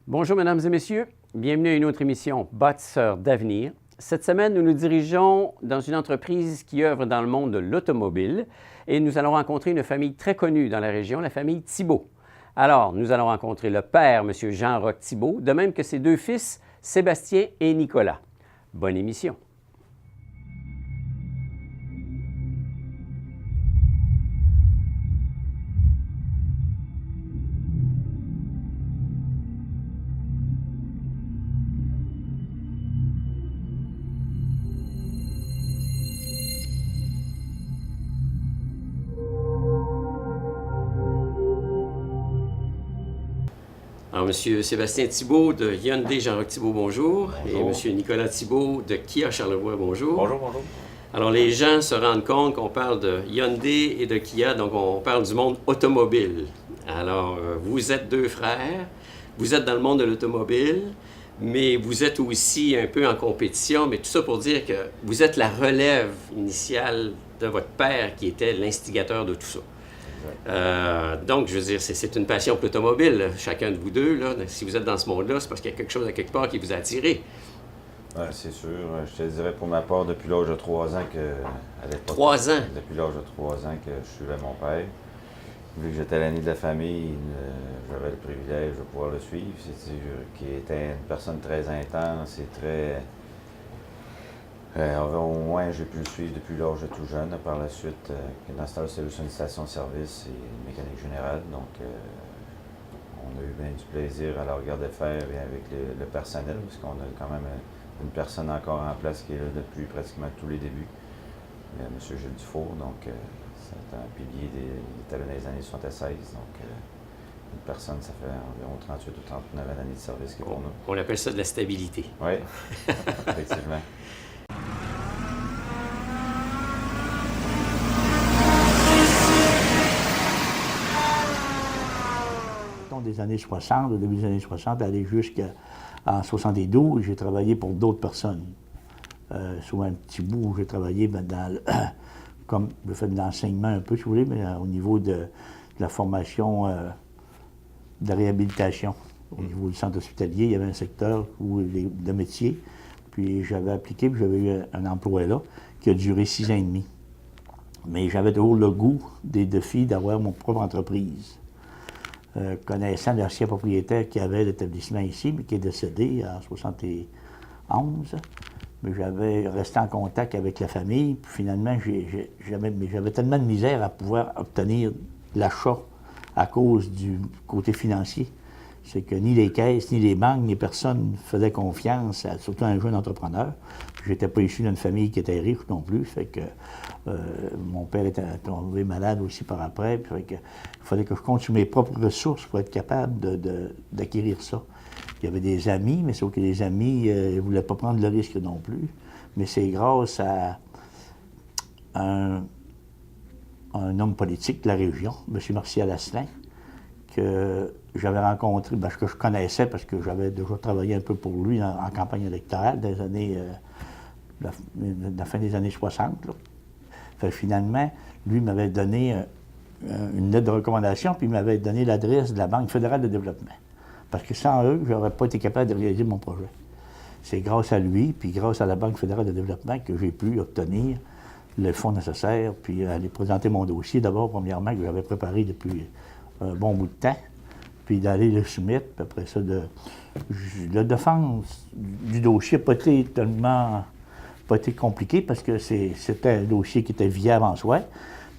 Bonjour, mesdames et messieurs. Bienvenue à une autre émission Bâtisseurs d'avenir. Cette semaine, nous nous dirigeons dans une entreprise qui œuvre dans le monde de l'automobile et nous allons rencontrer une famille très connue dans la région, la famille Thibault. Alors, nous allons rencontrer le père, M. Jean-Roch Thibault, de même que ses deux fils, Sébastien et Nicolas. Bonne émission. Alors, M. Sébastien Thibault de Hyundai Jean-Roch Thibault, bonjour. Bonjour. Et M. Nicolas Thibault de Kia Charlevoix, bonjour. Bonjour, bonjour. Alors, les gens se rendent compte qu'on parle de Hyundai et de Kia, donc on parle du monde automobile. Alors, vous êtes deux frères, vous êtes dans le monde de l'automobile, mais vous êtes aussi un peu en compétition, mais tout ça pour dire que vous êtes la relève initiale de votre père qui était l'instigateur de tout ça. Donc, je veux dire, c'est une passion pour l'automobile, chacun de vous deux. Là. Si vous êtes dans ce monde-là, c'est parce qu'il y a quelque chose à quelque part qui vous a attiré. Ouais, c'est sûr. Je te dirais pour ma part, depuis l'âge de 3 ans que... à l'époque, 3 ans? Depuis l'âge de 3 ans que je suivais mon père. Vu que j'étais l'année de la famille, j'avais le privilège de pouvoir le suivre. C'est qui était une personne très intense et très... au moins, j'ai pu le suivre depuis l'âge de tout jeune. Par la suite, dans ce temps-là, c'était une station-service et une mécanique générale. Donc, on a eu bien du plaisir à la regarder faire et avec le personnel, parce qu'on a quand même une personne encore en place qui est là depuis pratiquement tous les débuts. M. Gilles Dufour, donc c'est un pilier, il était là dans les années 76. Donc, une personne, ça fait environ 38 ou 39 années de service qui est pour nous. On appelle ça de la stabilité. Oui, effectivement. Des années 60, au début des années 60, aller jusqu'en 72, j'ai travaillé pour d'autres personnes. Sur un petit bout, j'ai travaillé comme je fais de l'enseignement un peu, si vous voulez, mais au niveau de la formation de réhabilitation. Au niveau du centre hospitalier, il y avait un secteur de métier, puis j'avais appliqué, puis j'avais eu un emploi là, qui a duré 6 ans et demi. Mais j'avais toujours le goût des défis d'avoir mon propre entreprise. Connaissant l'ancien propriétaire qui avait l'établissement ici, mais qui est décédé en 71, mais j'avais resté en contact avec la famille, puis finalement, j'avais tellement de misère à pouvoir obtenir l'achat à cause du côté financier. C'est que ni les caisses, ni les banques, ni personne ne faisait confiance, surtout à un jeune entrepreneur. Je n'étais pas issu d'une famille qui était riche non plus, fait que mon père était tombé malade aussi par après, puis fait que, il fallait que je compte sur mes propres ressources pour être capable d'acquérir ça. Il y avait des amis, mais sauf que les amis ne voulaient pas prendre le risque non plus. Mais c'est grâce à un homme politique de la région, M. Martial Asselin, que j'avais rencontré, que je connaissais parce que j'avais déjà travaillé un peu pour lui en campagne électorale des années, la fin des années 60. Là. Fait, finalement, lui m'avait donné une lettre de recommandation, puis il m'avait donné l'adresse de la Banque fédérale de développement. Parce que sans eux, je n'aurais pas été capable de réaliser mon projet. C'est grâce à lui, puis grâce à la Banque fédérale de développement que j'ai pu obtenir le fonds nécessaire, puis aller présenter mon dossier d'abord, premièrement, que j'avais préparé depuis un bon bout de temps, puis d'aller le soumettre, puis après ça, la défense du dossier n'a pas été compliqué parce que c'était un dossier qui était viable en soi,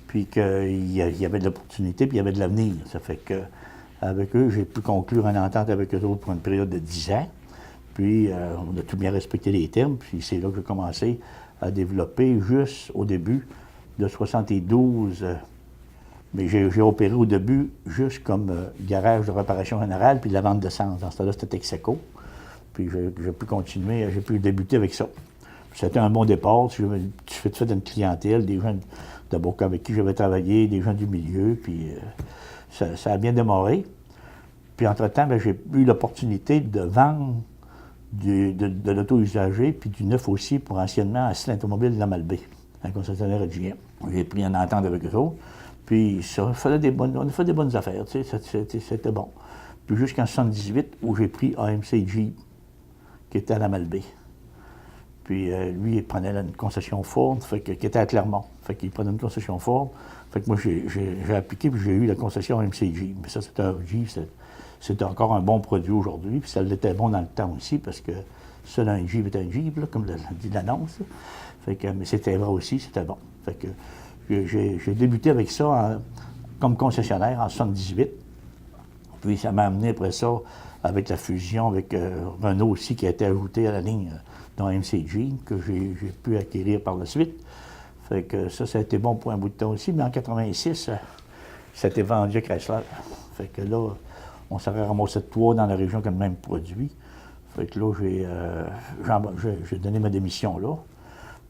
puis qu'il y avait de l'opportunité, puis il y avait de l'avenir. Ça fait que avec eux, j'ai pu conclure une entente avec eux autres pour une période de 10 ans, puis on a tout bien respecté les termes, puis c'est là que j'ai commencé à développer juste au début de 72. Mais j'ai opéré au début juste comme garage de réparation générale puis de la vente d'essence. Dans ce temps-là, c'était Texaco. Puis j'ai pu continuer, j'ai pu débuter avec ça. C'était un bon départ. J'ai fait une clientèle, des gens d'abord avec qui j'avais travaillé, des gens du milieu, puis ça a bien démarré. Puis entre-temps, j'ai eu l'opportunité de vendre de l'auto usagé, puis du neuf aussi pour anciennement Asselin Automobile de la Malbaie, un concessionnaire à GM. J'ai pris une entente avec eux autres. Puis ça, on a fait des bonnes affaires, tu sais, c'était bon. Puis jusqu'en 78, où j'ai pris AMC Jeep, qui était à la Malbaie. Puis lui, il prenait une concession Ford, qui était à Clermont. Fait qu'il prenait une concession Ford. Fait que moi, j'ai appliqué, puis j'ai eu la concession AMC Jeep. Mais ça, c'était un Jeep, c'était encore un bon produit aujourd'hui, puis ça l'était bon dans le temps aussi, parce que seul un Jeep est un Jeep, là, comme dit l'annonce. Fait que, mais c'était vrai aussi, c'était bon. Fait que j'ai débuté avec ça comme concessionnaire en 78. Puis ça m'a amené après ça avec la fusion avec Renault aussi, qui a été ajouté à la ligne dans MCG, que j'ai pu acquérir par la suite. Fait que ça a été bon pour un bout de temps aussi, mais en 86, ça a été vendu à Chrysler. Fait que là, on s'est ramassé de 3 dans la région qui a le même produit. Fait que là, j'ai donné ma démission là.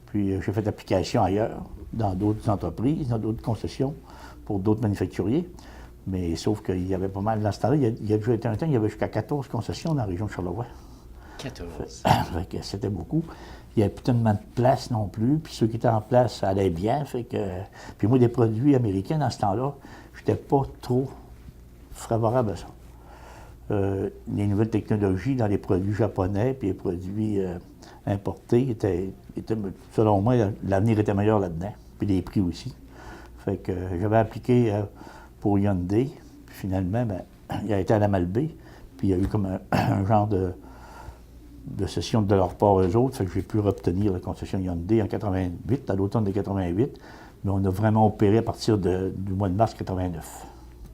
Puis j'ai fait application ailleurs, dans d'autres entreprises, dans d'autres concessions, pour d'autres manufacturiers. Mais sauf qu'il y avait pas mal dans ce temps-là. Il y a déjà été un temps, il y avait jusqu'à 14 concessions dans la région de Charlevoix. 14. Fait que c'était beaucoup. Il n'y avait plus tellement de place non plus. Puis ceux qui étaient en place, ça allait bien. Fait que, puis moi, des produits américains, dans ce temps-là, je n'étais pas trop favorable à ça. Les nouvelles technologies dans les produits japonais puis les produits importés étaient, selon moi, l'avenir était meilleur là-dedans. Puis les prix aussi. Fait que j'avais appliqué pour Hyundai. Puis finalement, il a été à la Malbaie. Puis il y a eu comme un genre de cession de leur part eux autres. Fait que j'ai pu obtenir la concession Hyundai en 88, à l'automne de 88. Mais on a vraiment opéré à partir du mois de mars 89.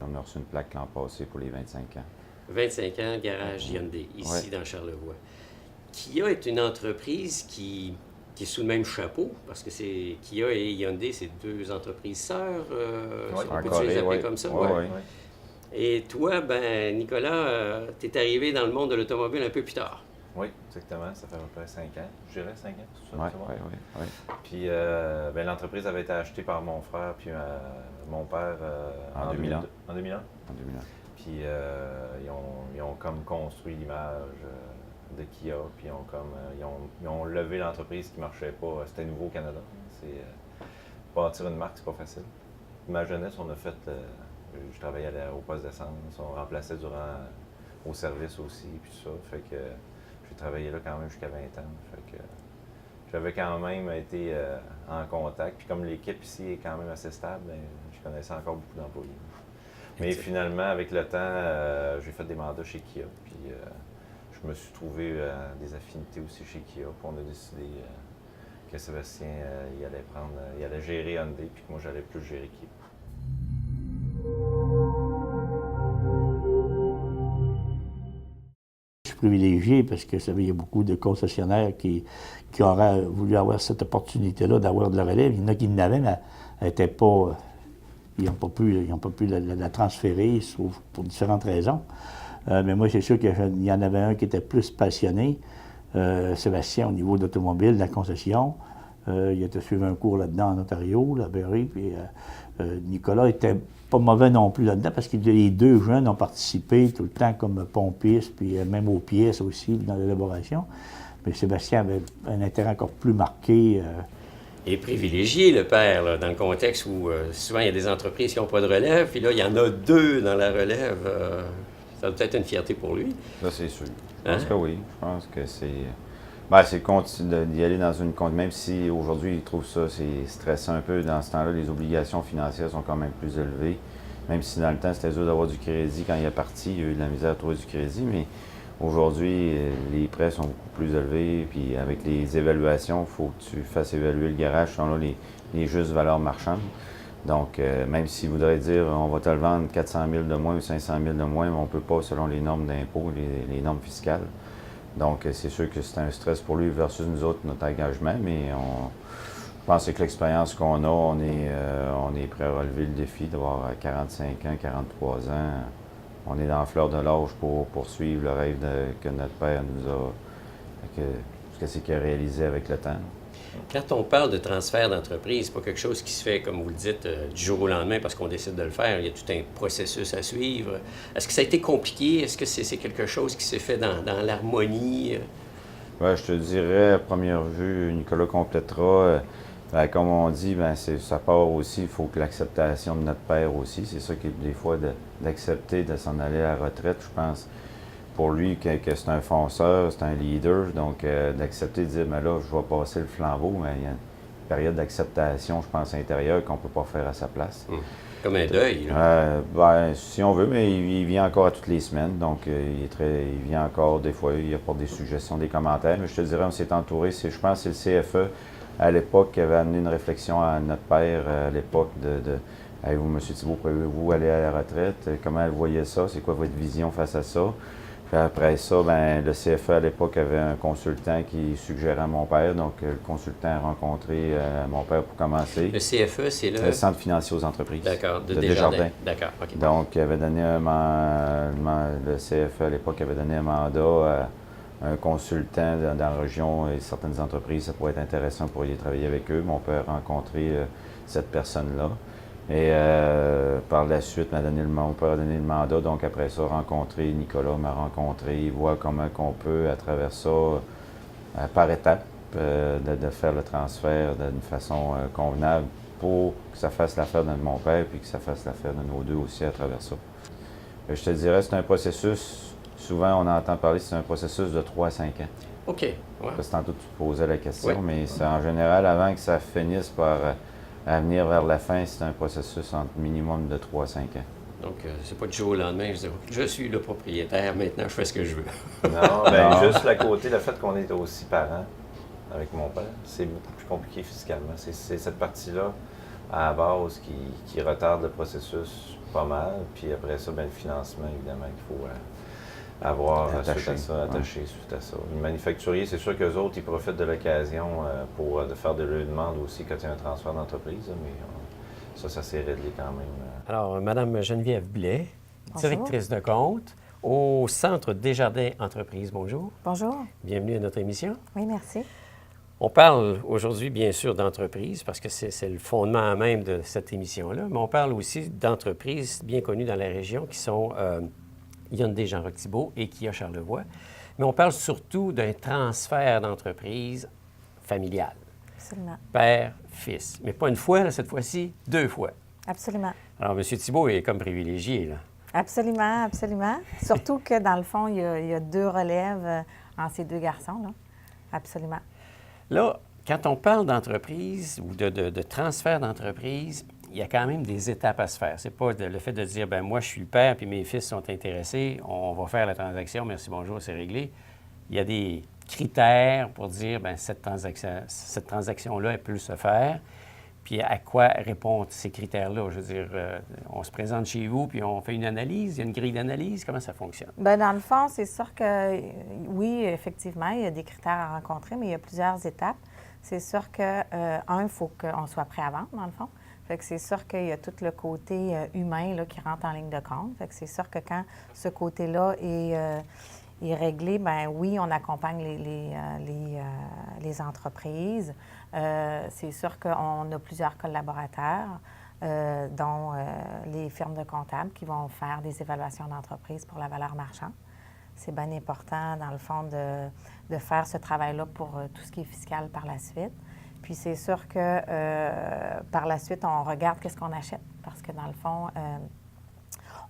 On a reçu une plaque l'an passé pour les 25 ans. 25 ans, garage Hyundai, ici dans Charlevoix. Kia est une entreprise qui est sous le même chapeau, parce que c'est Kia et Hyundai, c'est 2 entreprises sœurs, on peut les appeler comme ça? Oui. Et toi, Nicolas, tu es arrivé dans le monde de l'automobile un peu plus tard. Oui, exactement. Ça fait à peu près 5 ans. Je dirais 5 ans. Oui. Puis l'entreprise avait été achetée par mon frère puis mon père en 2001. En 2001. En 2001. Puis ils ont comme construit l'image de Kia, puis ils ont levé l'entreprise qui ne marchait pas. C'était nouveau au Canada. Bâtir une marque, c'est pas facile. Ma jeunesse, on a fait... je travaillais au poste d'essence, on remplaçait au service aussi, puis tout ça. Fait que j'ai travaillé là quand même jusqu'à 20 ans. Fait que j'avais quand même été en contact. Puis comme l'équipe ici est quand même assez stable, je connaissais encore beaucoup d'employés. Mais finalement, avec le temps, j'ai fait des mandats chez Kia. Puis je me suis trouvé des affinités aussi chez Kia. Puis on a décidé que Sébastien il allait gérer Hyundai, puis que moi j'allais plus gérer Kia. Je suis privilégié parce que il y a beaucoup de concessionnaires qui auraient voulu avoir cette opportunité-là d'avoir de la relève. Il y en a qui l'avaient, mais elle n'était pas. Ils n'ont pas pu la transférer, sauf pour différentes raisons. Mais moi, c'est sûr qu'il y en avait un qui était plus passionné, Sébastien, au niveau de l'automobile, de la concession. Il a suivi un cours là-dedans en Ontario, à Berry, puis Nicolas était pas mauvais non plus là-dedans, parce que les 2 jeunes ont participé tout le temps comme pompistes, puis même aux pièces aussi, dans l'élaboration. Mais Sébastien avait un intérêt encore plus marqué. Et privilégié, le père, là, dans le contexte où souvent il y a des entreprises qui n'ont pas de relève, puis là, il y en a 2 dans la relève. Ça doit être une fierté pour lui. Ça, c'est sûr. Je pense que oui. Je pense que c'est d'y aller dans une compte, même si aujourd'hui, ils trouvent ça, c'est stressant un peu. Dans ce temps-là, les obligations financières sont quand même plus élevées. Même si dans le temps, c'était dur d'avoir du crédit. Quand il est parti, il y a eu de la misère à trouver du crédit, mais aujourd'hui, les prêts sont beaucoup plus élevés, puis avec les évaluations, il faut que tu fasses évaluer le garage selon les justes valeurs marchandes. Donc, même s'il voudrait dire on va te le vendre 400 000 de moins ou 500 000 de moins, mais on ne peut pas selon les normes d'impôt, les normes fiscales. Donc, c'est sûr que c'est un stress pour lui versus nous autres, notre engagement, mais je pense que l'expérience qu'on a, on est prêt à relever le défi d'avoir 45 ans, 43 ans. On est dans la fleur de l'âge pour poursuivre le rêve que notre père nous a, ce qu'il a réalisé avec le temps. Quand on parle de transfert d'entreprise, c'est pas quelque chose qui se fait, comme vous le dites, du jour au lendemain parce qu'on décide de le faire. Il y a tout un processus à suivre. Est-ce que ça a été compliqué? Est-ce que c'est quelque chose qui s'est fait dans l'harmonie? Ouais, je te dirais, à première vue, Nicolas complétera. Ben, comme on dit, ben, ça part aussi, il faut que l'acceptation de notre père aussi, c'est ça qui est des fois d'accepter de s'en aller à la retraite, je pense, pour lui, que c'est un fonceur, c'est un leader, donc d'accepter de dire, mais là, je vais passer le flambeau, mais il y a une période d'acceptation, je pense, intérieure qu'on ne peut pas faire à sa place. Comme un deuil, là. Ben, si on veut, mais il vient encore à toutes les semaines, donc il vient encore des fois, il apporte des suggestions, des commentaires, mais je te dirais, on s'est entouré, je pense que c'est le CFE, à l'époque, qui avait amené une réflexion à notre père, à l'époque hey, vous, M. Thibault, pouvez-vous aller à la retraite? Comment elle voyait ça? C'est quoi votre vision face à ça? Puis après ça, ben, le CFE à l'époque avait un consultant qui suggérait à mon père. Donc, le consultant a rencontré mon père pour commencer. Le CFE, c'est le Centre financier aux entreprises. D'accord, de Desjardins. D'accord, OK. Donc, il avait donné le CFE à l'époque avait donné un mandat à un consultant dans la région et certaines entreprises. Ça pourrait être intéressant pour y travailler avec eux. Mon père a rencontré cette personne-là. Et par la suite, mon père a donné le mandat. Donc, après ça, Nicolas m'a rencontré, voir comment on peut, à travers ça, par étapes, de faire le transfert d'une façon convenable pour que ça fasse l'affaire de mon père puis que ça fasse l'affaire de nos deux aussi à travers ça. Je te dirais, c'est un processus, souvent on entend parler, c'est un processus de 3 à 5 ans. OK. Ouais. Parce que tantôt tu posais la question, ouais. Mais c'est en général, avant que ça finisse par venir vers la fin, c'est un processus entre minimum de 3 à 5 ans. Donc, c'est pas du jour au lendemain, je suis le propriétaire, maintenant je fais ce que je veux. Non, bien, juste le fait qu'on est aussi parents avec mon père, c'est beaucoup plus compliqué fiscalement. C'est cette partie-là, à la base, qui retarde le processus pas mal. Puis après ça, bien, le financement, évidemment, qu'il faut avoir attaché suite à ça. Le manufacturier, c'est sûr qu'eux autres, ils profitent de l'occasion pour faire de leur demande aussi quand il y a un transfert d'entreprise, mais ça s'est réglé quand même. Alors, Mme Geneviève Blais, Bonjour. directrice de compte au Centre Desjardins Entreprises. Bonjour. Bonjour. Bienvenue à notre émission. Oui, merci. On parle aujourd'hui, bien sûr, d'entreprise, parce que c'est le fondement même de cette émission-là, mais on parle aussi d'entreprises bien connues dans la région qui sont Hyundai Jean-Roch Thibault et Kia Charlevoix. Mais on parle surtout d'un transfert d'entreprise familiale. Absolument. Père, fils. Mais pas une fois, là, cette fois-ci, 2 fois. Absolument. Alors, M. Thibault est comme privilégié, là. Absolument, absolument. Surtout que, dans le fond, il y a 2 relèves en ces 2 garçons, là. Absolument. Là, quand on parle d'entreprise ou de transfert d'entreprise, il y a quand même des étapes à se faire. C'est pas le fait de dire, ben moi, je suis le père puis mes fils sont intéressés, on va faire la transaction, merci, bonjour, c'est réglé. Il y a des critères pour dire, ben cette transaction-là, elle peut se faire. Puis à quoi répondent ces critères-là? Je veux dire, on se présente chez vous, puis on fait une analyse, il y a une grille d'analyse, comment ça fonctionne? Bien, dans le fond, c'est sûr que, oui, effectivement, il y a des critères à rencontrer, mais il y a plusieurs étapes. C'est sûr que, il faut qu'on soit prêt à vendre, dans le fond. Fait que c'est sûr qu'il y a tout le côté humain là, qui rentre en ligne de compte. Fait que c'est sûr que quand ce côté-là est réglé, bien oui, on accompagne les entreprises. C'est sûr qu'on a plusieurs collaborateurs, dont les firmes de comptables qui vont faire des évaluations d'entreprise pour la valeur marchande. C'est bien important, dans le fond, de faire ce travail-là pour tout ce qui est fiscal par la suite. Puis c'est sûr que par la suite, on regarde qu'est-ce qu'on achète. Parce que dans le fond,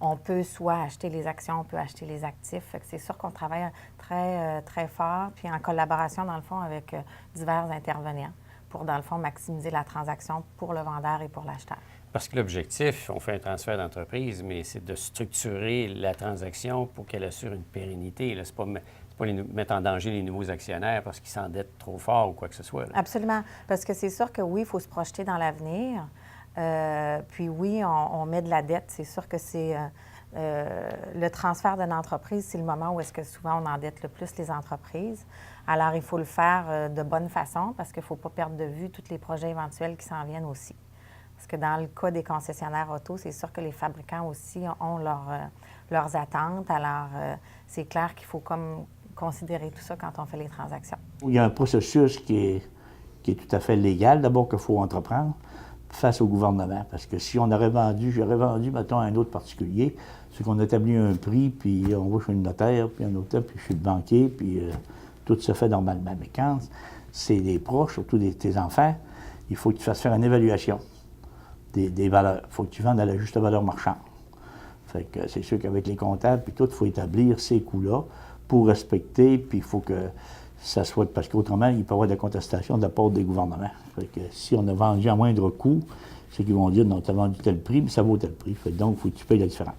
on peut soit acheter les actions, on peut acheter les actifs. Fait que c'est sûr qu'on travaille très, très fort, puis en collaboration, dans le fond, avec divers intervenants pour, dans le fond, maximiser la transaction pour le vendeur et pour l'acheteur. Parce que l'objectif, on fait un transfert d'entreprise, mais c'est de structurer la transaction pour qu'elle assure une pérennité. Ce n'est pas mettre en danger les nouveaux actionnaires parce qu'ils s'endettent trop fort ou quoi que ce soit. Là. Absolument. Parce que c'est sûr que oui, il faut se projeter dans l'avenir. Puis oui, on met de la dette. C'est sûr que c'est le transfert d'une entreprise, c'est le moment où est-ce que souvent on endette le plus les entreprises. Alors, il faut le faire de bonne façon parce qu'il ne faut pas perdre de vue tous les projets éventuels qui s'en viennent aussi. Parce que dans le cas des concessionnaires auto, c'est sûr que les fabricants aussi ont leurs attentes. Alors, c'est clair qu'il faut comme considérer tout ça quand on fait les transactions. Il y a un processus qui est tout à fait légal, d'abord qu'il faut entreprendre face au gouvernement. Parce que si j'aurais vendu, mettons, à un autre particulier, c'est qu'on établit un prix, puis on va chez le notaire, puis un notaire, puis chez le banquier, puis tout se fait normalement. Mais quand c'est des proches, surtout tes enfants, il faut que tu fasses faire une évaluation des valeurs. Il faut que tu vendes à la juste valeur marchande. Fait que c'est sûr qu'avec les comptables, puis tout, il faut établir ces coûts-là pour respecter, puis il faut que ça soit... Parce qu'autrement, il peut y avoir de la contestation de la part des gouvernements. Fait que si on a vendu à moindre coût, c'est qu'ils vont dire, non, tu as vendu tel prix, mais ça vaut tel prix. Fait que donc, il faut que tu payes la différence.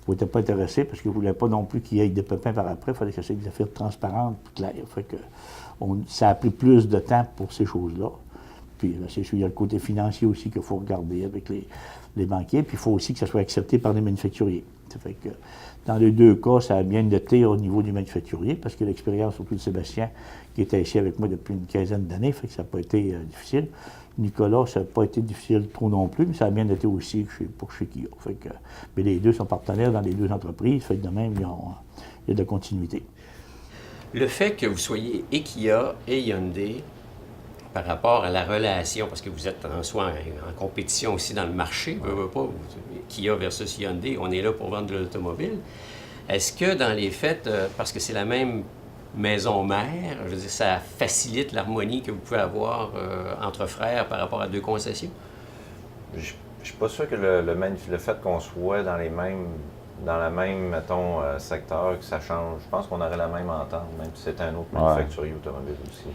Vous n'êtes pas intéressé parce que vous ne voulez pas non plus qu'il y ait des pépins par après. Il fallait que c'est des affaires transparentes, claires. Fait que ça a pris plus de temps pour ces choses-là. Puis c'est sûr, il y a le côté financier aussi qu'il faut regarder avec les banquiers. Puis il faut aussi que ça soit accepté par les manufacturiers. Ça fait que dans les deux cas, ça a bien été au niveau du manufacturier parce que l'expérience, surtout de Sébastien, qui était ici avec moi depuis une quinzaine d'années, fait que ça n'a pas été difficile. Nicolas, ça n'a pas été difficile trop non plus, mais ça a bien été aussi pour chez Kia. Fait que, mais les deux sont partenaires dans les deux entreprises, fait que de même, il y a de la continuité. Le fait que vous soyez et Kia et Hyundai, par rapport à la relation, parce que vous êtes en soi en compétition aussi dans le marché, Kia versus Hyundai, on est là pour vendre de l'automobile. Est-ce que dans les faits, parce que c'est la même maison mère, je veux dire, ça facilite l'harmonie que vous pouvez avoir entre frères par rapport à deux concessions? Je ne suis pas sûr que le fait qu'on soit dans le même, mettons, secteur, que ça change. Je pense qu'on aurait la même entente, même si c'était un autre manufacturier automobile aussi.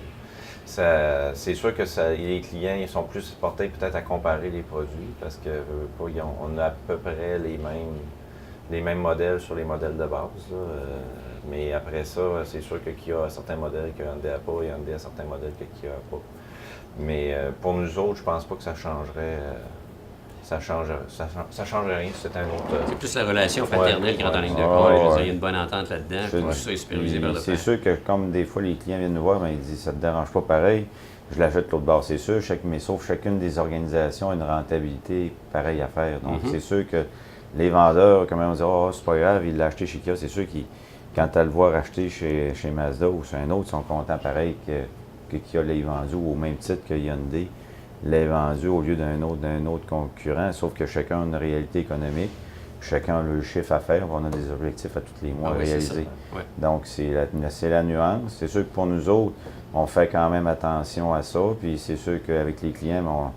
C'est sûr que les clients ils sont plus portés peut-être à comparer les produits parce qu'on a à peu près les mêmes modèles sur les modèles de base. Là, mais après ça, c'est sûr que Kia a certains modèles que Hyundai n'a pas et Hyundai a certains modèles que Kia n'a pas. Mais pour nous autres, je pense pas que ça changerait. Ça changerait rien si c'était un autre. C'est plus la relation fraternelle qui rentre en ligne de compte. Il y a une bonne entente là-dedans, puis tout ça est supervisé par le C'est sûr que comme des fois les clients viennent nous voir, ben, ils disent ça ne te dérange pas pareil, je l'achète l'autre bord, c'est sûr, mais sauf chacune des organisations a une rentabilité pareille à faire. Donc c'est sûr que les vendeurs, comme on dit, oh, c'est pas grave, il l'a acheté chez Kia, c'est sûr qu'ils, quand tu le voir acheter chez Mazda ou chez un autre, ils sont contents pareil que Kia l'ait vendu au même titre que Hyundai l'ait vendu au lieu d'un autre concurrent, sauf que chacun a une réalité économique, chacun a le chiffre à faire, on a des objectifs à tous les mois à réaliser. Ouais. Donc, c'est la nuance. C'est sûr que pour nous autres, on fait quand même attention à ça, puis c'est sûr qu'avec les clients,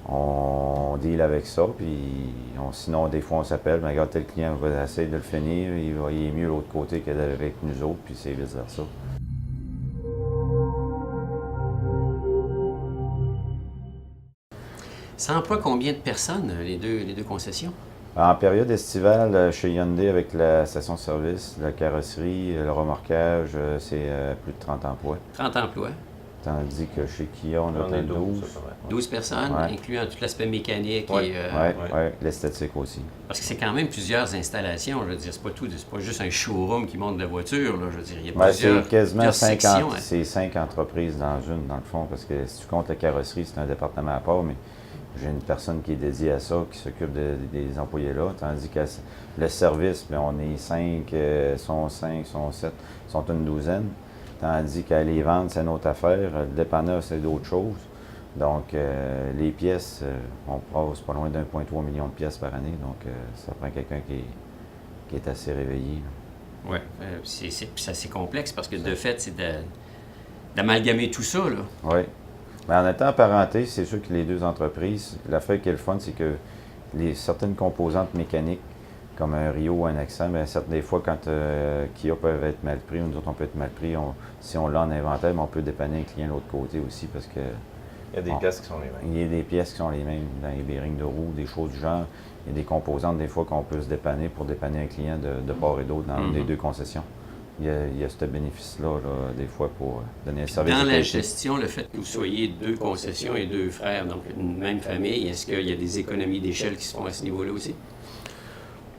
on deal avec ça, puis sinon, des fois, on s'appelle, mais regarde, tel client va essayer de le finir, il est mieux de l'autre côté qu'avec nous autres, puis c'est vice-versa. Ça emploie combien de personnes, les deux concessions? En période estivale, chez Hyundai, avec la station-service, la carrosserie, le remorquage, c'est plus de 30 emplois. 30 emplois. Tandis que chez Kia, on a 12. 12 personnes, incluant tout l'aspect mécanique et... l'esthétique aussi. Parce que c'est quand même plusieurs installations, je veux dire, c'est pas juste un showroom qui monte de la voiture, là, je veux dire, il y a plusieurs, c'est quasiment sections. C'est 5 entreprises dans une, dans le fond, parce que si tu comptes la carrosserie, c'est un département à part, mais j'ai une personne qui est dédiée à ça, qui s'occupe des employés là, tandis que le service, bien, on est 5, sont 7, sont une douzaine. Tandis qu'à les vendre, c'est une autre affaire. Le dépanneur, c'est d'autres choses. Donc, les pièces, on passe pas loin d'1,3 million de pièces par année. Donc, ça prend quelqu'un qui est assez réveillé. Oui, c'est assez complexe parce que de fait, c'est d'amalgamer tout ça, là. Oui. Mais en étant parenté, c'est sûr que les deux entreprises, l'affaire qui est le fun, c'est que certaines composantes mécaniques, comme un Rio ou un Accent, bien, des fois, quand Kia peuvent être mal pris, ou nous autres, on peut être mal pris, si on l'a en inventaire, mais on peut dépanner un client de l'autre côté aussi, parce que... Il y a des pièces qui sont les mêmes. Il y a des pièces qui sont les mêmes, dans les bearings de roue, des choses du genre. Il y a des composantes, des fois, qu'on peut se dépanner pour dépanner un client de part et d'autre dans les deux concessions. Il y a ce bénéfice-là, des fois, pour donner un service de qualité. Dans la gestion, le fait que vous soyez deux concessions et deux frères, donc une même famille, est-ce qu'il y a des économies d'échelle qui se font à ce niveau-là aussi?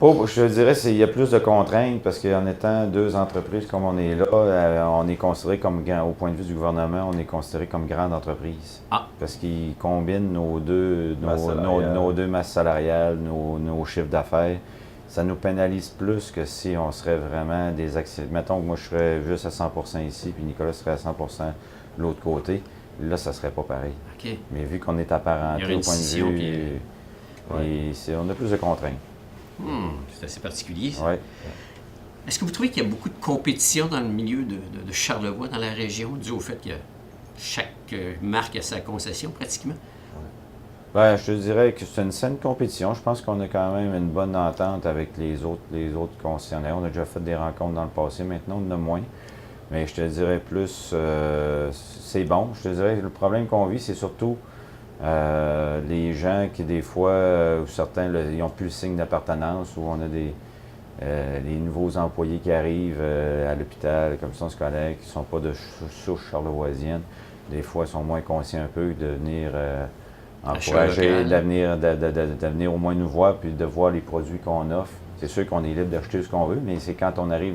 Je dirais qu'il y a plus de contraintes parce qu'en étant deux entreprises comme on est là, on est considéré comme, au point de vue du gouvernement, on est considéré comme grande entreprise. Ah. Parce qu'ils combinent nos deux masses salariales, nos chiffres d'affaires. Ça nous pénalise plus que si on serait vraiment des actionnaires. Mettons que moi je serais juste à 100% ici, puis Nicolas serait à 100% de l'autre côté. Là, ça serait pas pareil. Okay. Mais vu qu'on est apparenté au point de vue, on a plus de contraintes. C'est assez particulier, ça. Ouais. Est-ce que vous trouvez qu'il y a beaucoup de compétition dans le milieu de Charlevoix, dans la région, dû au fait qu'il y a chaque marque a sa concession pratiquement? Ben, je te dirais que c'est une saine compétition. Je pense qu'on a quand même une bonne entente avec les autres concessionnaires. On a déjà fait des rencontres dans le passé, maintenant on en a moins. Mais je te dirais plus, c'est bon. Je te dirais que le problème qu'on vit, c'est surtout les gens qui, des fois, ou certains, ils n'ont plus le signe d'appartenance, où on a les nouveaux employés qui arrivent à l'hôpital, comme ça, scolaire, qui ne sont pas de souche charlevoisienne. Des fois, ils sont moins conscients un peu de venir encourager, de venir au moins nous voir, puis de voir les produits qu'on offre. C'est sûr qu'on est libre d'acheter ce qu'on veut, mais c'est quand on arrive,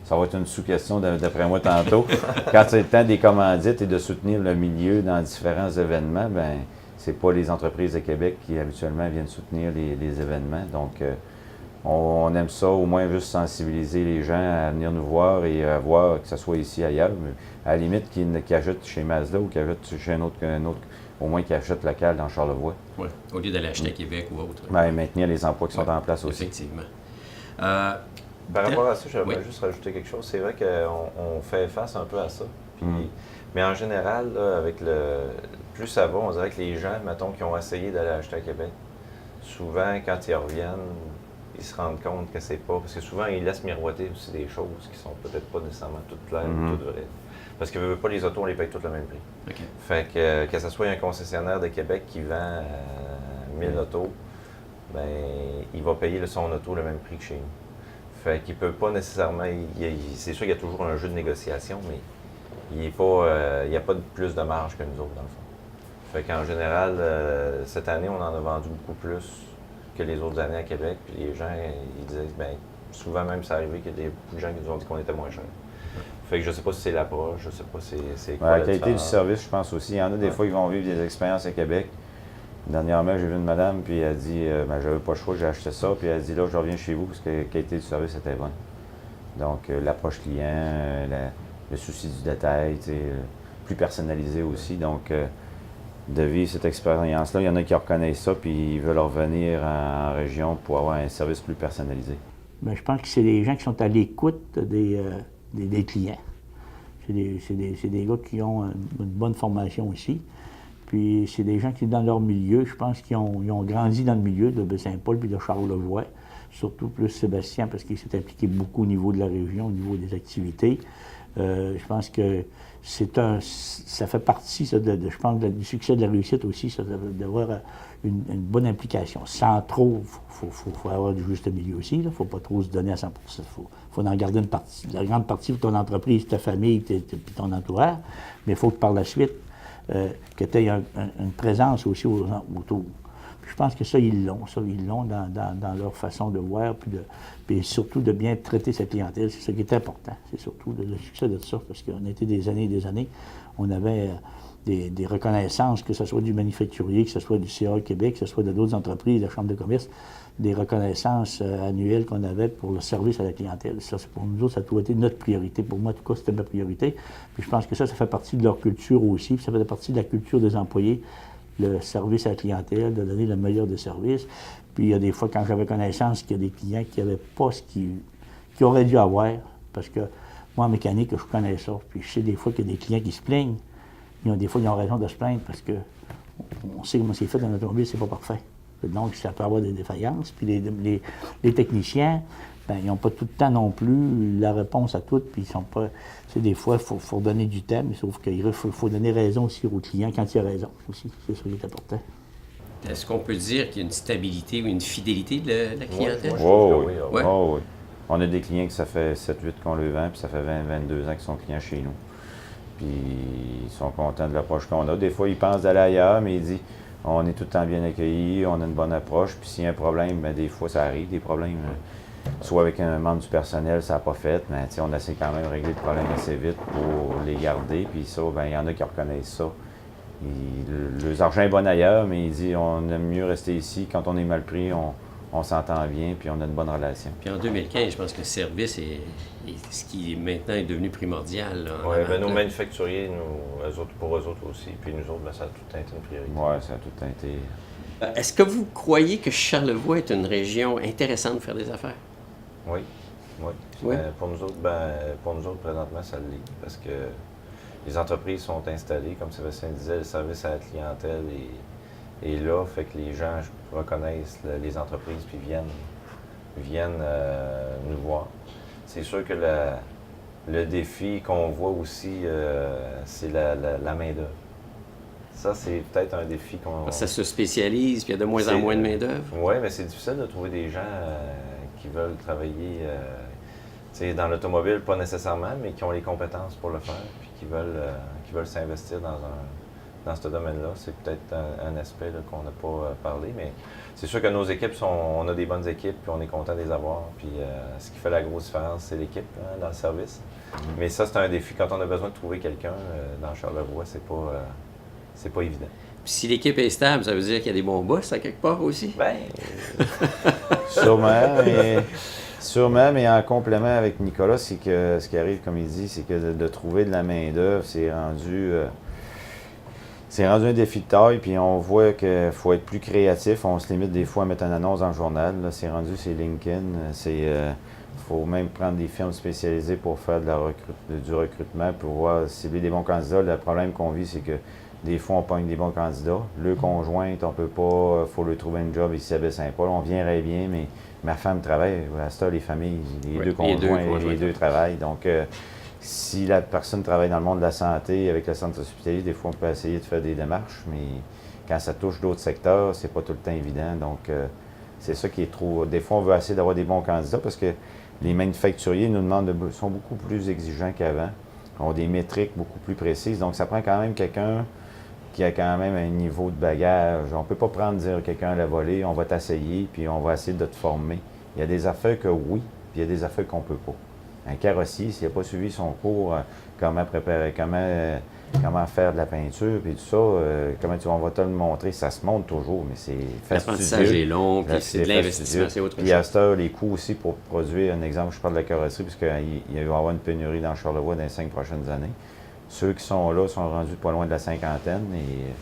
ça va être une sous-question d'après moi tantôt. Quand c'est le temps des commandites et de soutenir le milieu dans différents événements, ben c'est pas les entreprises de Québec qui habituellement viennent soutenir les événements. Donc, on aime ça, au moins juste sensibiliser les gens à venir nous voir et à voir que ce soit ici ailleurs. Mais à la limite, qu'ils achètent chez Mazda ou qu'ils achètent chez un autre, au moins qu'ils achètent local dans Charlevoix. Oui, au lieu d'aller acheter à Québec ou autre. Ben, maintenir les emplois qui sont en place aussi. Effectivement. Par rapport à ça, j'aimerais Oui. juste rajouter quelque chose. C'est vrai qu'on fait face un peu à ça. Mais en général, là, plus ça va, on dirait que les gens, mettons, qui ont essayé d'aller acheter à Québec, souvent, quand ils reviennent, ils se rendent compte que c'est pas... Parce que souvent, ils laissent miroiter aussi des choses qui sont peut-être pas nécessairement toutes claires, toutes vraies. Parce que pas les autos, on les paye tous le même prix. OK. Fait que ce soit un concessionnaire de Québec qui vend 1000 autos, ben il va payer son auto le même prix que chez nous. Fait qu'il peut pas nécessairement... c'est sûr qu'il y a toujours un jeu de négociation, mais il n'y a pas de plus de marge que nous autres, dans le fond. Fait qu'en général, cette année, on en a vendu beaucoup plus que les autres années à Québec. Puis les gens, ils disaient, ben souvent même, c'est arrivé qu'il y a beaucoup de gens qui nous ont dit qu'on était moins cher. Fait que je sais pas si c'est l'approche, je sais pas si c'est quoi La la qualité du différence. service, je pense aussi. Il y en a des fois qui vont vivre des expériences à Québec. Dernièrement, j'ai vu une madame, puis elle dit ben, j'avais pas le choix, j'ai acheté ça, puis elle dit là, je reviens chez vous parce que la qualité du service était bonne. Donc, l'approche client, le souci du détail, plus personnalisé aussi. Donc, de vivre cette expérience-là, il y en a qui reconnaissent ça, puis ils veulent revenir en région pour avoir un service plus personnalisé. Bien, je pense que c'est les gens qui sont à l'écoute des clients. C'est des gars qui ont une bonne formation aussi. Puis c'est des gens qui, dans leur milieu, je pense qu'ils ont grandi dans le milieu de Baie-Saint-Paul puis de Charlevoix. Surtout plus Sébastien, parce qu'il s'est impliqué beaucoup au niveau de la région, au niveau des activités. Je pense que ça fait partie, ça, je pense, du succès de la réussite aussi, ça, d'avoir une bonne implication. Sans trop, il faut avoir du juste milieu aussi. Il ne faut pas trop se donner à 100%. Il faut en garder une partie. La grande partie de ton entreprise, ta famille, puis ton entourage. Mais il faut que par la suite, que tu aies une présence aussi autour. Puis je pense que ça, ils l'ont dans leur façon de voir, puis surtout de bien traiter sa clientèle. C'est ça qui est important. C'est surtout le succès de ça, parce qu'on a été des années et des années, on avait des reconnaissances, que ce soit du manufacturier, que ce soit du CA Québec, que ce soit de d'autres entreprises, de la Chambre de commerce, des reconnaissances annuelles qu'on avait pour le service à la clientèle. Ça, pour nous autres, ça a toujours été notre priorité. Pour moi, en tout cas, c'était ma priorité. Puis je pense que ça fait partie de leur culture aussi, puis ça fait partie de la culture des employés, le service à la clientèle, de donner le meilleur des services. Puis il y a des fois, quand j'avais connaissance qu'il y a des clients qui n'avaient pas ce qu'ils auraient dû avoir, parce que moi, en mécanique, je connais ça. Puis je sais des fois qu'il y a des clients qui se plaignent. Des fois, ils ont raison de se plaindre parce que on sait comment c'est fait dans l'automobile, c'est pas parfait. Donc, ça peut avoir des défaillances. Puis les techniciens, ben, ils n'ont pas tout le temps non plus la réponse à tout. Puis ils sont pas. Des fois, il faut donner du temps, mais sauf qu'il faut donner raison aussi au client quand il a raison aussi. C'est ça qui est important. Est-ce qu'on peut dire qu'il y a une stabilité ou une fidélité de la clientèle? Moi, je trouve que oui. Ouais. Oui. On a des clients que ça fait 7-8 qu'on le vend, puis ça fait 20-22 ans qu'ils sont clients chez nous. Puis ils sont contents de l'approche qu'on a. Des fois, ils pensent d'aller ailleurs, mais ils disent on est tout le temps bien accueillis, on a une bonne approche. Puis s'il y a un problème, bien, des fois, ça arrive, des problèmes. Soit avec un membre du personnel, ça n'a pas fait, mais on essaie quand même de régler le problème assez vite pour les garder. Puis ça, bien, il y en a qui reconnaissent ça. Le argent est bon ailleurs, mais il dit on aime mieux rester ici. Quand on est mal pris, on s'entend bien, puis on a une bonne relation. Puis en 2015, je pense que le service est ce qui maintenant est devenu primordial. Oui, bien nos manufacturiers, pour eux autres aussi, puis nous autres, bien, ça a tout le temps été une priorité. Oui, ça a tout le temps été. Est-ce que vous croyez que Charlevoix est une région intéressante de faire des affaires? Oui. Oui. Pour nous autres, présentement, ça l'est. Parce que les entreprises sont installées. Comme Sébastien disait, le service à la clientèle est là, fait que les gens reconnaissent les entreprises puis viennent nous voir. C'est sûr que le défi qu'on voit aussi, c'est la main-d'œuvre. Ça, c'est peut-être un défi qu'on... Ça se spécialise, puis il y a de moins en moins de main-d'œuvre. Oui, mais c'est difficile de trouver des gens qui veulent travailler dans l'automobile, pas nécessairement, mais qui ont les compétences pour le faire, puis qui veulent s'investir dans ce domaine-là. C'est peut-être un aspect là, qu'on n'a pas parlé, mais c'est sûr que nos équipes, on a des bonnes équipes, puis on est content de les avoir. Puis ce qui fait la grosse différence, c'est l'équipe dans le service. Mais ça, c'est un défi. Quand on a besoin de trouver quelqu'un dans Charlevoix, c'est pas évident. Puis si l'équipe est stable, ça veut dire qu'il y a des bons boss à quelque part aussi? Bien, sûrement, mais en complément avec Nicolas, c'est que ce qui arrive, comme il dit, c'est que de trouver de la main-d'œuvre, c'est rendu un défi de taille, puis on voit qu'il faut être plus créatif. On se limite des fois à mettre une annonce dans le journal. Là, c'est LinkedIn. Faut même prendre des firmes spécialisées pour faire du recrutement, pour pouvoir cibler des bons candidats. Le problème qu'on vit, c'est que des fois, on pogne des bons candidats. Le conjointe, on peut pas, faut lui trouver un job ici à Baie-Saint-Paul. On viendrait bien, mais ma femme travaille. À ce temps, les familles, deux conjoints, les deux travaillent. Donc, si la personne travaille dans le monde de la santé, avec le centre hospitalier, des fois, on peut essayer de faire des démarches, mais quand ça touche d'autres secteurs, c'est pas tout le temps évident. Donc, c'est ça qui est trop... Des fois, on veut essayer d'avoir des bons candidats parce que les manufacturiers nous sont beaucoup plus exigeants qu'avant, ont des métriques beaucoup plus précises. Donc, ça prend quand même quelqu'un qui a quand même un niveau de bagage. On ne peut pas prendre dire quelqu'un à la volée, on va t'essayer, puis on va essayer de te former. Il y a des affaires que oui, puis il y a des affaires qu'on ne peut pas. Un carrossier, s'il n'a pas suivi son cours, comment préparer, comment faire de la peinture, puis tout ça, on va te le montrer, ça se montre toujours, mais c'est fastidieux. L'apprentissage est long, puis c'est de l'investissement, c'est autre chose. Puis à cette heure, les coûts aussi pour produire, un exemple, je parle de la carrosserie, puisqu'il va y avoir une pénurie dans Charlevoix dans les 5 prochaines années. Ceux qui sont là sont rendus pas loin de la cinquantaine, et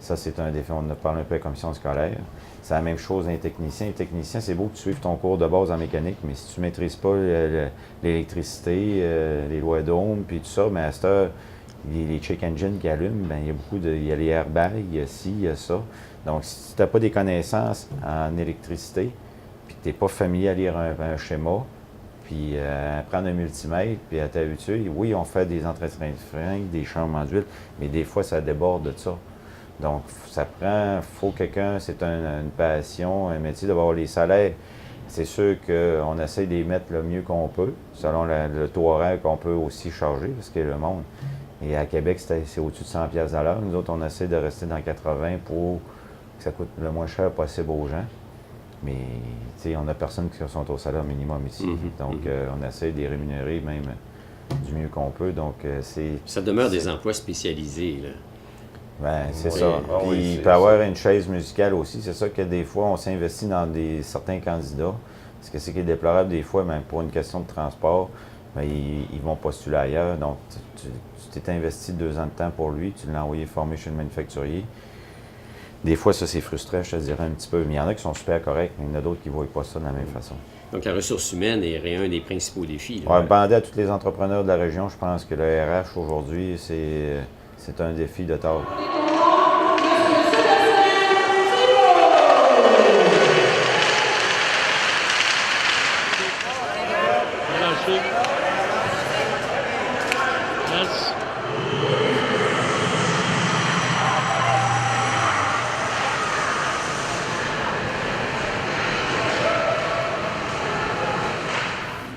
ça, c'est un défi. On en a parlé un peu à la commission scolaire. C'est la même chose dans les techniciens. Les techniciens, c'est beau que tu suives ton cours de base en mécanique, mais si tu ne maîtrises pas l'électricité, les lois d'ohm, puis tout ça, mais à cette heure, les check engines qui allument, bien, il y a les airbags, il y a ci, il y a ça. Donc, si tu n'as pas des connaissances en électricité, puis que tu n'es pas familier à lire un schéma, puis à prendre un multimètre, puis à t'habituer, oui, on fait des entretiens de frein, des changements d'huile, mais des fois, ça déborde de ça. Donc, faut quelqu'un, c'est une passion, un métier, d'avoir les salaires. C'est sûr qu'on essaie de les mettre le mieux qu'on peut, selon le taux horaire qu'on peut aussi charger, parce que le monde. Et à Québec, c'est au-dessus de 100$ à l'heure. Nous autres, on essaie de rester dans 80 pour que ça coûte le moins cher possible aux gens. Mais, tu sais, on a personne qui sont au salaire minimum ici. Donc, on essaie de les rémunérer même du mieux qu'on peut. Donc, ça demeure des emplois spécialisés, là. Ben, c'est Oui. ça. Ah Puis oui, il peut y avoir une chaise musicale aussi. C'est ça que des fois, on s'investit dans certains candidats. Parce que c'est qui est déplorable des fois, même pour une question de transport, ben, ils vont postuler ailleurs. Donc, tu t'es investi 2 ans de temps pour lui, tu l'as envoyé former chez le manufacturier. Des fois, ça, c'est frustrant, je te dirais un petit peu. Mais il y en a qui sont super corrects, mais il y en a d'autres qui ne voient pas ça de la même façon. Donc, la ressource humaine est un des principaux défis. Ouais, demander à tous les entrepreneurs de la région, je pense que le RH aujourd'hui, c'est un défi de taille.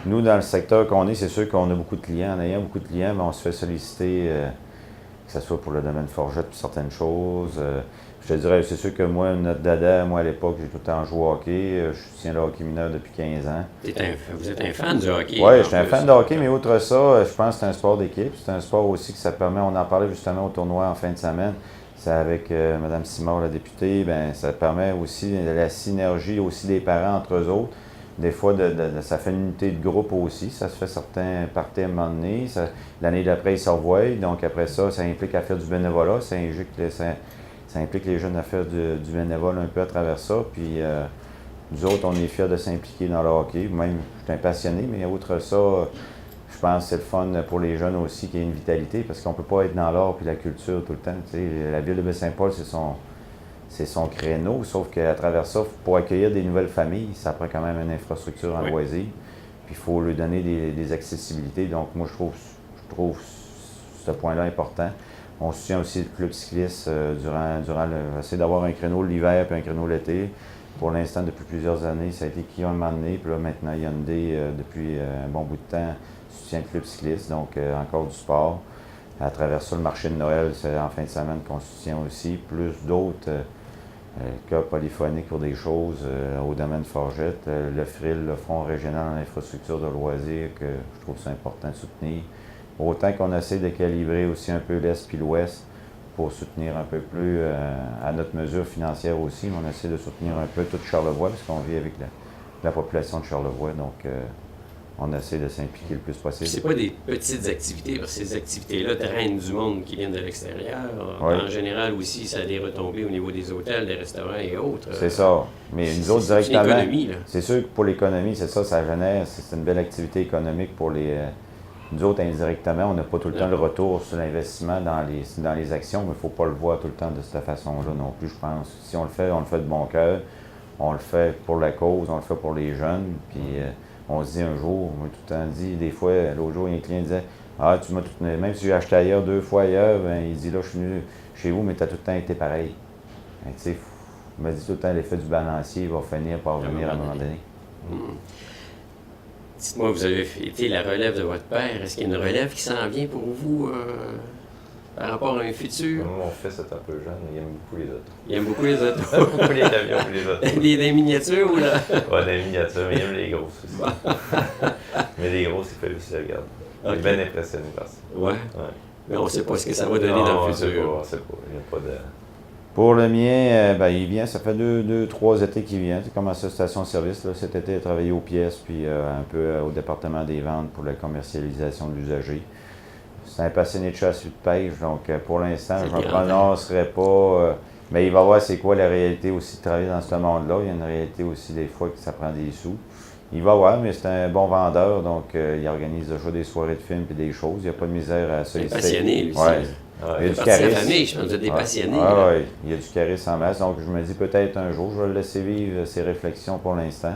Nous, dans le secteur qu'on est, c'est sûr qu'on a beaucoup de clients. En ayant beaucoup de clients, mais on se fait solliciter, que ce soit pour le domaine forgette, pour certaines choses. Je te dirais, c'est sûr que moi, notre dada, moi, à l'époque, j'ai tout le temps joué au hockey. Je tiens le hockey mineur depuis 15 ans. Vous êtes un fan du hockey? Oui, je suis un fan de hockey, mais outre ça, je pense que c'est un sport d'équipe. C'est un sport aussi que ça permet, on en parlait justement au tournoi en fin de semaine. C'est avec Mme Simard, la députée, ben ça permet aussi la synergie aussi des parents entre eux autres. Des fois, ça fait une unité de groupe aussi. Ça se fait certains parties à un moment donné. L'année d'après, ils se revoient. Donc, après ça, ça implique à faire du bénévolat. Ça implique les jeunes à faire du bénévolat un peu à travers ça. Puis, nous autres, on est fiers de s'impliquer dans le hockey. Même, je suis un passionné, mais outre ça, je Je pense que c'est le fun pour les jeunes aussi qu'il y ait une vitalité, parce qu'on ne peut pas être dans l'art et la culture tout le temps. Tu sais, la ville de Baie-Saint-Paul, c'est son créneau, sauf qu'à travers ça, pour accueillir des nouvelles familles, ça prend quand même une infrastructure en loisirs. Puis il faut lui donner des accessibilités. Donc moi, je trouve ce point-là important. On soutient aussi le club cycliste durant essayer d'avoir un créneau l'hiver puis un créneau l'été. Pour l'instant, depuis plusieurs années, ça a été Kia un moment donné, puis là maintenant Hyundai, depuis un bon bout de temps, soutient le club cycliste, donc encore du sport. À travers ça, le marché de Noël, c'est en fin de semaine qu'on soutient aussi, plus d'autres cas polyphoniques pour des choses au domaine Forgette, le FRIL, le Fonds régional en infrastructure de loisirs, que je trouve c'est important de soutenir. Autant qu'on essaie de calibrer aussi un peu l'Est puis l'Ouest pour soutenir un peu plus à notre mesure financière aussi, mais on essaie de soutenir un peu toute Charlevoix, parce qu'on vit avec la population de Charlevoix, donc on essaie de s'impliquer le plus possible. C'est pas des petites activités, parce que ces activités-là drainent du monde qui vient de l'extérieur. Oui. En général aussi, ça a des retombées au niveau des hôtels, des restaurants et autres. C'est ça. Mais nous autres, directement, c'est une économie, là. C'est sûr que pour l'économie, c'est ça, ça génère, c'est une belle activité économique pour les... nous autres, indirectement, on n'a pas tout le temps le retour sur l'investissement dans les actions, mais il ne faut pas le voir tout le temps de cette façon-là non plus, je pense. Si on le fait de bon cœur, on le fait pour la cause, on le fait pour les jeunes, puis on se dit un jour, on m'a tout le temps dit, des fois, l'autre jour, il y a un client qui disait « Ah, tu m'as tout... Même si j'ai acheté ailleurs 2 fois ailleurs, ben, il dit là, je suis venu chez vous, mais tu as tout le temps été pareil. » Ben, tu sais, il m'a dit tout le temps, l'effet du balancier va finir par venir à un moment donné. Dites-moi, vous avez été la relève de votre père. Est-ce qu'il y a une relève qui s'en vient pour vous par rapport à un futur? Mon fils est un peu jeune, il aime beaucoup les autos. Il aime beaucoup les autos. Beaucoup les avions et les autos. Des miniatures ou là? Ouais, des miniatures, mais il aime les grosses aussi. Mais les grosses, il fait aussi la regarder. Il est bien impressionné par ça. Ouais. Mais on ne sait pas ce que ça va donner Non, dans le on sait futur. pas, on sait pas. Il n'y a pas de... Pour le mien, il vient, ça fait 3 étés qu'il vient. Il commence à la station-service. Cet été, il a travaillé aux pièces, puis un peu au département des ventes pour la commercialisation de l'usager. C'est un passionné de chasse et de pêche, donc pour l'instant, je ne me prononcerai pas. Mais il va voir c'est quoi la réalité aussi de travailler dans ce monde-là. Il y a une réalité aussi des fois que ça prend des sous. Il va voir, mais c'est un bon vendeur, donc il organise déjà des soirées de films et des choses. Il n'y a pas de misère à solliciter. Il est passionné, lui. Ouais. Il y a du charisme. La famille, je pense que vous êtes des passionnés. Oui, il y a du charisme en masse. Donc, je me dis peut-être un jour, je vais le laisser vivre ses réflexions pour l'instant.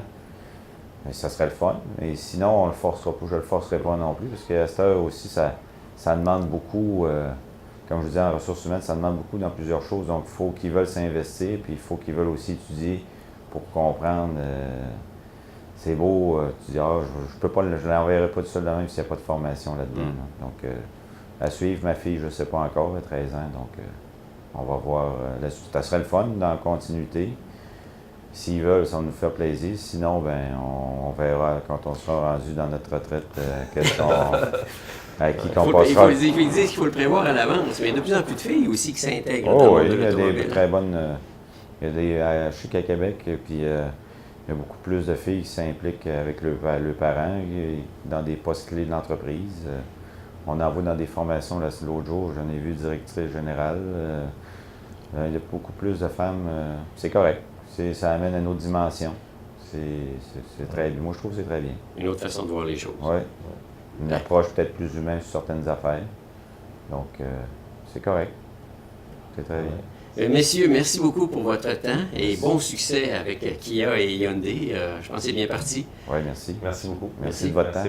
Mais ça serait le fun. Mais sinon, on le forcera pas. Je ne le forcerai pas non plus, parce qu'à cette heure aussi, ça demande beaucoup, comme je vous dis, en ressources humaines, ça demande beaucoup dans plusieurs choses. Donc, il faut qu'ils veulent s'investir, puis il faut qu'ils veulent aussi étudier pour comprendre. C'est beau, tu dis, je peux pas, je l'enverrai pas tout seul de même s'il n'y a pas de formation là-dedans. Là. Donc, à suivre, ma fille, je ne sais pas encore, elle a 13 ans, donc on va voir. Ça serait le fun dans la continuité. S'ils veulent, ça va nous faire plaisir. Sinon, ben, on verra quand on sera rendu dans notre retraite à qui qu'on passera. Il faut dire qu'il faut le prévoir à l'avance, mais il y a de plus en plus de filles aussi qui s'intègrent. Oh oui, il y a des très bonnes. Il y a des. Je sais qu'à Québec, puis il y a beaucoup plus de filles qui s'impliquent avec leurs parents dans des postes clés de l'entreprise. On en va dans des formations, l'autre jour, j'en ai vu directrice générale. Il y a beaucoup plus de femmes. C'est correct. Ça amène à une autre dimension. C'est très bien. Moi, je trouve que c'est très bien. Une autre façon de voir les choses. Oui. Une approche peut-être plus humaine sur certaines affaires. Donc, c'est correct. C'est très bien. Messieurs, merci beaucoup pour votre temps et bon succès avec Kia et Hyundai. Je pense que c'est bien parti. Oui, merci. Merci beaucoup. Merci de votre temps.